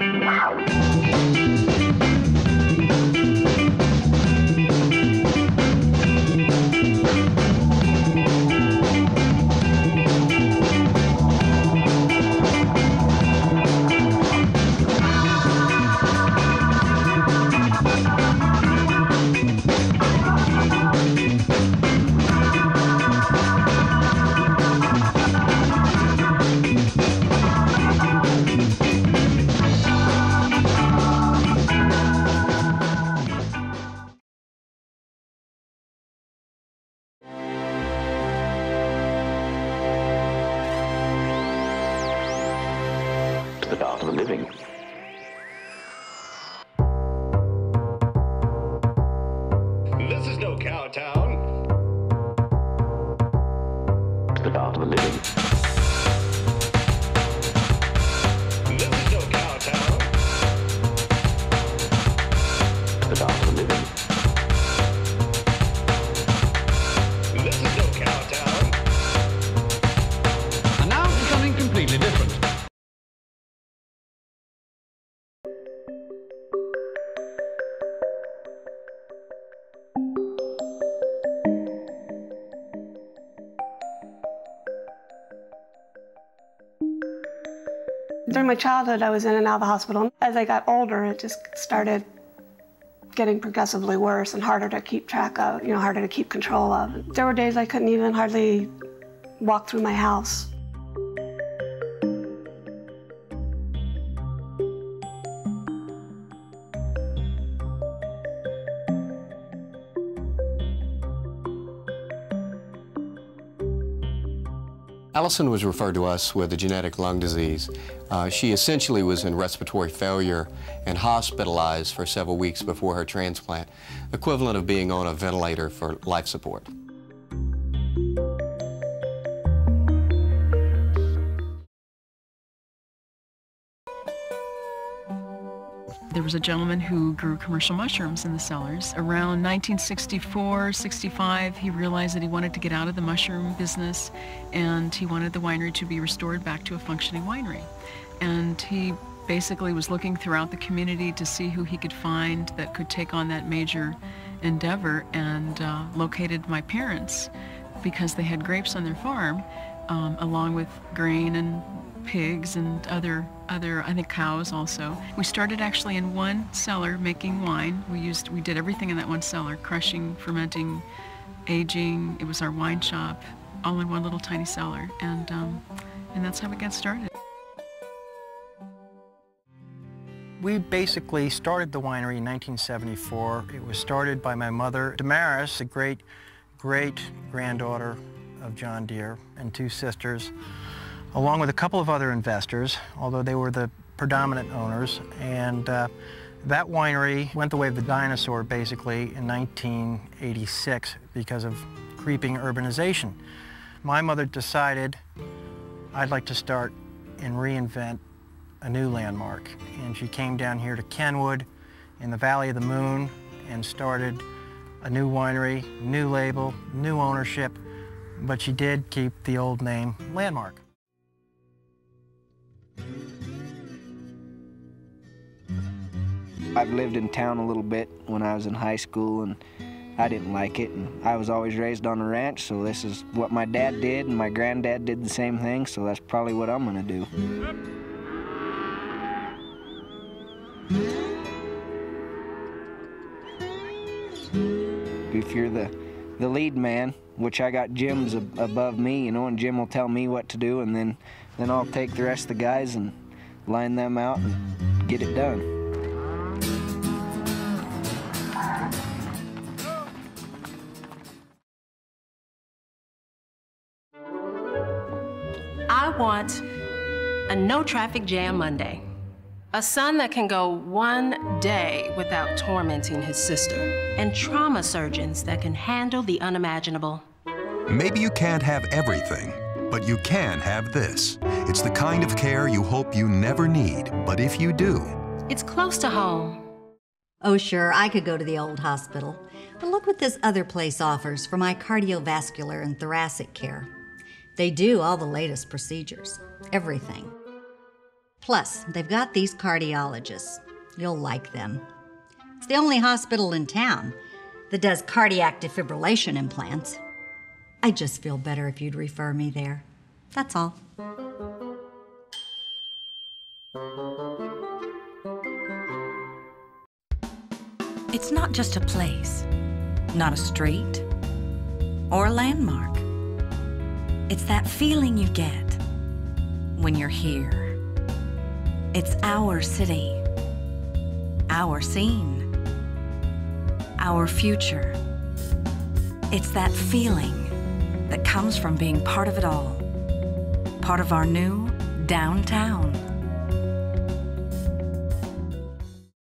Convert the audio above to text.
The art of the living. This is no cow town. The art of the living. This is no cow town. The art of the living. This is no cow town. And now for something completely different. During my childhood, I was in and out of the hospital. As I got older, it just started getting progressively worse and harder to keep track of, harder to keep control of. There were days I couldn't even hardly walk through my house. Allison was referred to us with a genetic lung disease. She essentially was in respiratory failure and hospitalized for several weeks before her transplant, equivalent of being on a ventilator for life support. There was a gentleman who grew commercial mushrooms in the cellars. Around 1964, 65, he realized that he wanted to get out of the mushroom business, and he wanted the winery to be restored back to a functioning winery. And he basically was looking throughout the community to see who he could find that could take on that major endeavor, and located my parents because they had grapes on their farm, along with grain and pigs and other, I think cows also. We started actually in one cellar making wine. We did everything in that one cellar, crushing, fermenting, aging. It was our wine shop, all in one little tiny cellar, and that's how we got started. We basically started the winery in 1974. It was started by my mother, Damaris, the great-granddaughter of John Deere, and two sisters, along with a couple of other investors, although they were the predominant owners. And that winery went the way of the dinosaur, basically, in 1986 because of creeping urbanization. My mother decided, I'd like to start and reinvent a new landmark. And she came down here to Kenwood in the Valley of the Moon and started a new winery, new label, new ownership, but she did keep the old name, Landmark. I've lived in town a little bit when I was in high school, and I didn't like it. And I was always raised on a ranch, so this is what my dad did, and my granddad did the same thing, so that's probably what I'm gonna do. If you're the lead man, which I got Jim's above me, and Jim will tell me what to do, and then I'll take the rest of the guys and line them out and get it done. I want a no-traffic jam Monday. A son that can go one day without tormenting his sister. And trauma surgeons that can handle the unimaginable. Maybe you can't have everything, but you can have this. It's the kind of care you hope you never need, but if you do, it's close to home. Oh, sure, I could go to the old hospital. But look what this other place offers for my cardiovascular and thoracic care. They do all the latest procedures, everything. Plus, they've got these cardiologists. You'll like them. It's the only hospital in town that does cardiac defibrillation implants. I'd just feel better if you'd refer me there. That's all. It's not just a place, not a street, or a landmark. It's that feeling you get when you're here. It's our city, our scene, our future. It's that feeling that comes from being part of it all, part of our new downtown.